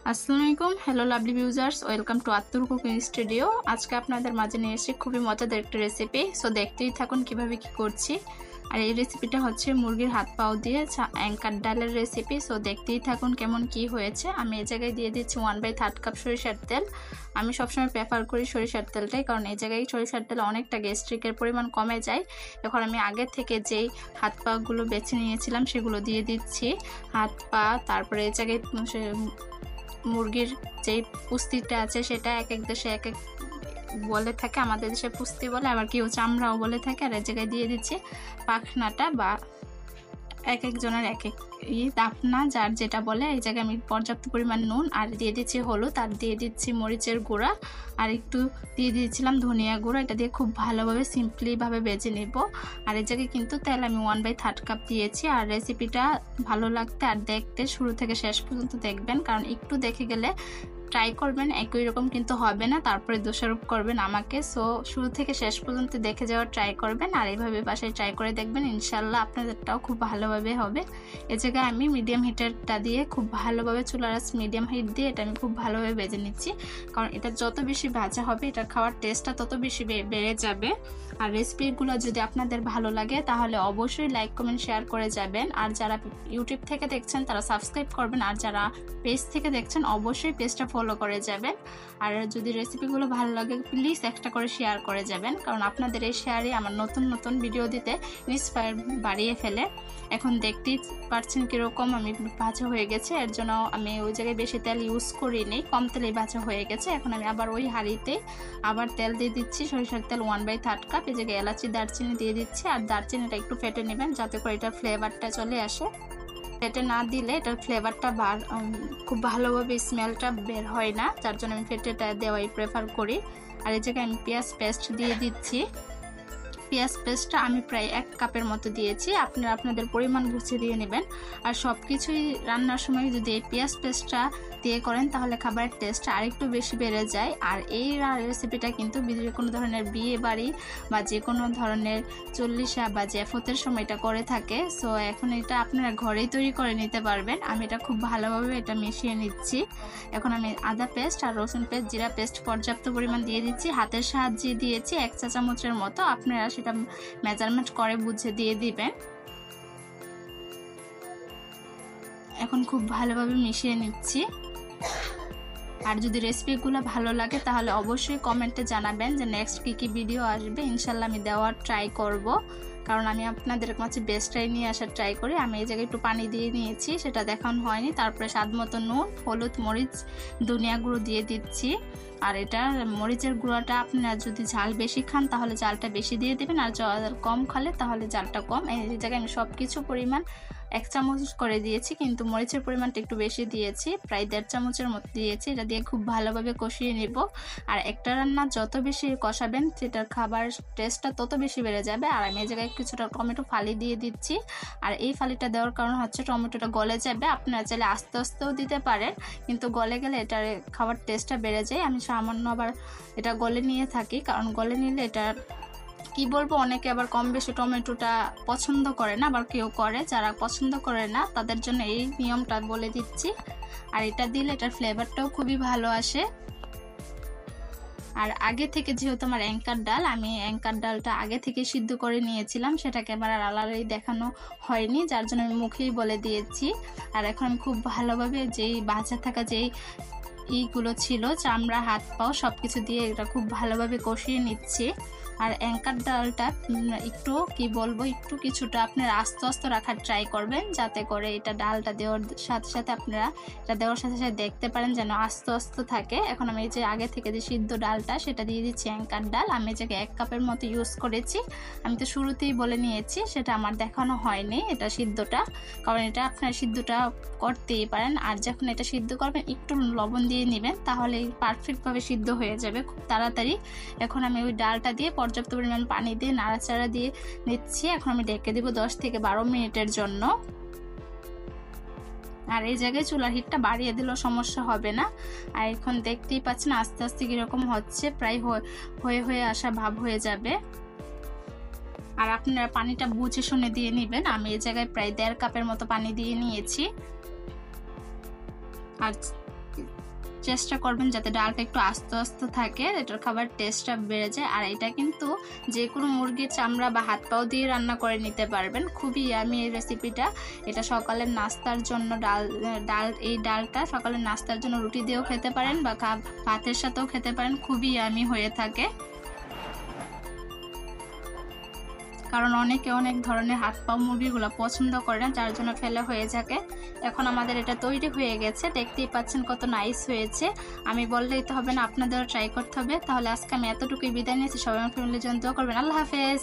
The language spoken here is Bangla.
আসসালামু আলাইকুম, hello lovely viewers, welcome to আত্তুর কুকিং স্টুডিও। আজকে আপনাদের মাঝে নিয়ে এসেছি খুবই মজাদার একটা রেসিপি। সো দেখতেই থাকুন কিভাবে কি করছি। আর এই রেসিপিটা হচ্ছে মুরগির হাত পাও দিয়ে অ্যাঙ্কার ডালের রেসিপি। সো দেখতেই থাকুন কেমন কি হয়েছে। আমি এই জায়গায় দিয়ে দিচ্ছি 1/3 কাপ সরিষার তেল। আমি সবসময় প্রেফার করি সরিষার তেলটাই, কারণ এই জায়গায় সরিষার তেল অনেকটা গ্যাস্ট্রিকের পরিমাণ কমে যায়। এখন আমি আগে থেকে যেই হাত পাগুলো বেছে নিয়েছিলাম সেগুলো দিয়ে দিচ্ছি। হাত পা, তারপরে এই জায়গায় মুরগির যেই পুস্তিটা আছে সেটা এক এক দেশে এক এক বলে থাকে। আমাদের দেশে পুস্তি বলে, আবার কেউ চামড়াও বলে থাকে। আর এই জায়গায় দিয়ে দিচ্ছি পাখনাটা, বা এক একজনের এক এক দাপনা যার যেটা বলে। এই জায়গায় আমি পর্যাপ্ত পরিমাণ নুন, আর দিয়ে দিচ্ছি হলুদ, আর দিয়ে দিচ্ছি মরিচের গুঁড়া, আর একটু দিয়ে দিয়েছিলাম ধনিয়া গুঁড়া। এটা দিয়ে খুব ভালোভাবে সিম্পলিভাবে বেজে নেব। আর এই জায়গায় কিন্তু তেল আমি 1/3 কাপ দিয়েছি। আর রেসিপিটা ভালো লাগতে আর দেখতে শুরু থেকে শেষ পর্যন্ত দেখবেন, কারণ একটু দেখে গেলে ট্রাই করবেন একই রকম কিন্তু হবে না, তারপরে দোষারোপ করবেন আমাকে। সো শুরু থেকে শেষ পর্যন্ত দেখে যাওয়ার ট্রাই করবেন, আর এইভাবে বাসায় ট্রাই করে দেখবেন, ইনশাল্লাহ আপনাদেরটাও খুব ভালোভাবে হবে। এ জায়গায় আমি মিডিয়াম হিটারটা দিয়ে খুব ভালোভাবে, চুলার আঁচ মিডিয়াম হিট দিয়ে এটা আমি খুব ভালোভাবে ভেজে নিচ্ছি, কারণ এটা যত বেশি ভাজা হবে এটার খাওয়ার টেস্টটা তত বেশি বেড়ে যাবে। আর রেসিপিগুলো যদি আপনাদের ভালো লাগে তাহলে অবশ্যই লাইক কমেন্ট শেয়ার করে যাবেন। আর যারা ইউটিউব থেকে দেখছেন তারা সাবস্ক্রাইব করবেন, আর যারা পেজ থেকে দেখছেন অবশ্যই পেজটা ফলো করে যাবেন। আর যদি রেসিপিগুলো ভালো লাগে প্লিজ একটা করে শেয়ার করে যাবেন, কারণ আপনাদের এই শেয়ারে আমার নতুন নতুন ভিডিও দিতে ইন্সপায়ার বাড়িয়ে ফেলে। এখন দেখতেই পাচ্ছেন কীরকম আমি ভাজা হয়ে গেছে। এর জন্য আমি ওই জায়গায় বেশি তেল ইউজ করিনি, কম তেলেই ভাজা হয়ে গেছে। এখন আমি আবার ওই হাঁড়িতে আবার তেল দিয়ে দিচ্ছি, সরিষার তেল 1/3 কাপ। এই জায়গায় এলাচি দারচিনি দিয়ে দিচ্ছি, আর দারচিনিটা একটু ফেটে নেবেন যাতে করে এটার ফ্লেভারটা চলে আসে। ফেটে না দিলে এটার ফ্লেভারটা খুব ভালোভাবে স্মেলটা বের হয় না, যার জন্য আমি ফেটেটা দেওয়াই প্রেফার করি। আর এই জায়গায় আমি পেঁয়াজ পেস্ট দিয়ে দিচ্ছি। পেঁয়াজ পেস্টটা আমি প্রায় 1 কাপের মতো দিয়েছি, আপনারা আপনাদের পরিমাণ বুঝে দিয়ে নেবেন। আর সব কিছুই রান্নার সময় যদি এই পেঁয়াজ পেস্টটা দিয়ে করেন তাহলে খাবারের টেস্টটা আরেকটু বেশি বেড়ে যায়। আর এই রেসিপিটা কিন্তু যে কোনো ধরনের বিয়ে বাড়ি বা যে কোনো ধরনের চল্লিশা বা জ্যাফতের সময় এটা করে থাকে। সো এখন এটা আপনারা ঘরেই তৈরি করে নিতে পারবেন। আমি এটা খুব ভালোভাবে এটা মিশিয়ে নিচ্ছি। এখন আমি আদা পেস্ট আর রসুন পেস্ট, জিরা পেস্ট পর্যাপ্ত পরিমাণ দিয়ে দিচ্ছি। হাতের সাহায্যে দিয়েছি 1 চা চামচের মতো, আপনারা সেটা মেজারমেন্ট করে বুঝে দিয়ে দিবেন। এখন খুব ভালোভাবে মিশিয়ে নিচ্ছি। আর যদি রেসিপিগুলো ভালো লাগে তাহলে অবশ্যই কমেন্টে জানাবেন যে নেক্সট কী ভিডিও আসবে। ইনশাল্লাহ আমি দেওয়ার ট্রাই করব, কারণ আমি আপনাদের কাছে বেস্টটাই নিয়ে আসার ট্রাই করি। আমি এই জায়গায় একটু পানি দিয়ে নিয়েছি, সেটা দেখানো হয়নি। তারপরে স্বাদ মতো নুন, হলুদ, মরিচ, ধনিয়া গুঁড়ো দিয়ে দিচ্ছি। আর এটা মরিচের গুঁড়োটা আপনারা যদি ঝাল বেশি খান তাহলে ঝালটা বেশি দিয়ে দেবেন, আর ঝাল কম খালে তাহলে ঝালটা কম। এই জায়গায় আমি সব কিছু পরিমাণ 1 চামচ করে দিয়েছি, কিন্তু মরিচের পরিমাণটা একটু বেশি দিয়েছি, প্রায় 1.5 চামচের মতো দিয়েছি। এটা দিয়ে খুব ভালোভাবে কষিয়ে নেব। আর একটা রান্না যত বেশি কষাবেন সেটার খাবার টেস্টটা তত বেশি বেড়ে যাবে। আর আমি এই জায়গায় কিছুটা টমেটো ফালি দিয়ে দিচ্ছি। আর এই ফালিটা দেওয়ার কারণ হচ্ছে টমেটোটা গলে যাবে। আপনারা চাইলে আস্তে আস্তেও দিতে পারেন, কিন্তু গলে গেলে এটার খাবার টেস্টটা বেড়ে যায়। আমি সামান্য আবার এটা গলে নিয়ে থাকি, কারণ গলে নিলে এটা কি বলবো, অনেকে আবার কম বেশি টমেটোটা পছন্দ করে না, আবার কেউ করে। যারা পছন্দ করে না তাদের জন্য এই নিয়মটা বলে দিচ্ছি। আর এটা দিলে এটার ফ্লেভারটাও খুবই ভালো আসে। আর আগে থেকে যেহেতু আমার অ্যাঙ্কার ডাল, আমি অ্যাঙ্কার ডালটা আগে থেকে সিদ্ধ করে নিয়েছিলাম, সেটাকে আবার আলাদাই দেখানো হয়নি, যার জন্য আমি মুখেই বলে দিয়েছি। আর এখন আমি খুব ভালোভাবে যেই ভাজা থাকা যেই ইগুলো ছিল, চামড়া, হাত পাও সব কিছু দিয়ে এটা খুব ভালোভাবে কষিয়ে নিচ্ছি। আর অ্যাঙ্কার ডালটা একটু কি বলবো, একটু কিছুটা আপনারা আস্তে আস্তে রাখার ট্রাই করবেন, যাতে করে এটা ডালটা দেওয়ার সাথে সাথে আপনারা এটা দেওয়ার সাথে সাথে দেখতে পারেন যেন আস্তে আস্তে থাকে। এখন আমি এই যে আগে থেকে যে সিদ্ধ ডালটা সেটা দিয়ে দিচ্ছি। অ্যাঙ্কার ডাল আমি এই জায়গায় 1 কাপের মতো ইউজ করেছি। আমি তো শুরুতেই বলে নিয়েছি, সেটা আমার দেখানো হয়নি এটা সিদ্ধটা, কারণ এটা আপনারা সিদ্ধটা করতেই পারেন। আর যখন এটা সিদ্ধ করবেন একটু লবণ দিয়ে নেবেন, তাহলে পারফেক্টভাবে সিদ্ধ হয়ে যাবে খুব তাড়াতাড়ি। এখন আমি ওই ডালটা দিয়ে পর্যাপ্ত পরিমাণ পানি দিয়ে নাড়াচাড়া দিয়ে নিচ্ছি। এখন আমি ঢেকে দিব 10 থেকে 12 মিনিটের জন্য। আর এই জায়গায় চুলার হিটটা বাড়িয়ে দিলেও সমস্যা হবে না। আর এখন দেখতেই পাচ্ছেন আস্তে আস্তে কীরকম হচ্ছে, প্রায় হয়ে আসা ভাব হয়ে যাবে। আর আপনারা পানিটা বুঝে শুনে দিয়ে নেবেন। আমি এই জায়গায় প্রায় 1.5 কাপের মতো পানি দিয়ে নিয়েছি। আর চেষ্টা করবেন যাতে ডালটা একটু আস্তে আস্তে থাকে, এটার খাবার টেস্টটা বেড়ে যায়। আর এটা কিন্তু যে কোনো মুরগির চামড়া বা হাত পাও দিয়ে রান্না করে নিতে পারবেন, খুবই ইয়ামি এই রেসিপিটা। এটা সকালের নাস্তার জন্য এই ডালটা সকালের নাস্তার জন্য রুটি দিয়েও খেতে পারেন বা ভাতের সাথেও খেতে পারেন, খুবই ইয়ামি হয়ে থাকে। কারণ অনেকে অনেক ধরনের হাত পা মুরগিগুলো পছন্দ করে না, যার জন্য ফেলে হয়ে থাকে। এখন আমাদের এটা তৈরি হয়ে গেছে, দেখতেই পাচ্ছেন কত নাইস হয়েছে। আমি বললেই তো হবে না, আপনাদেরও ট্রাই করতে হবে। তাহলে আজকে আমি এতটুকুই বিদায় নিয়েছি। সবাই আমার ফ্যামিলির জন্য দোয়া করবেন। আল্লাহ হাফেজ।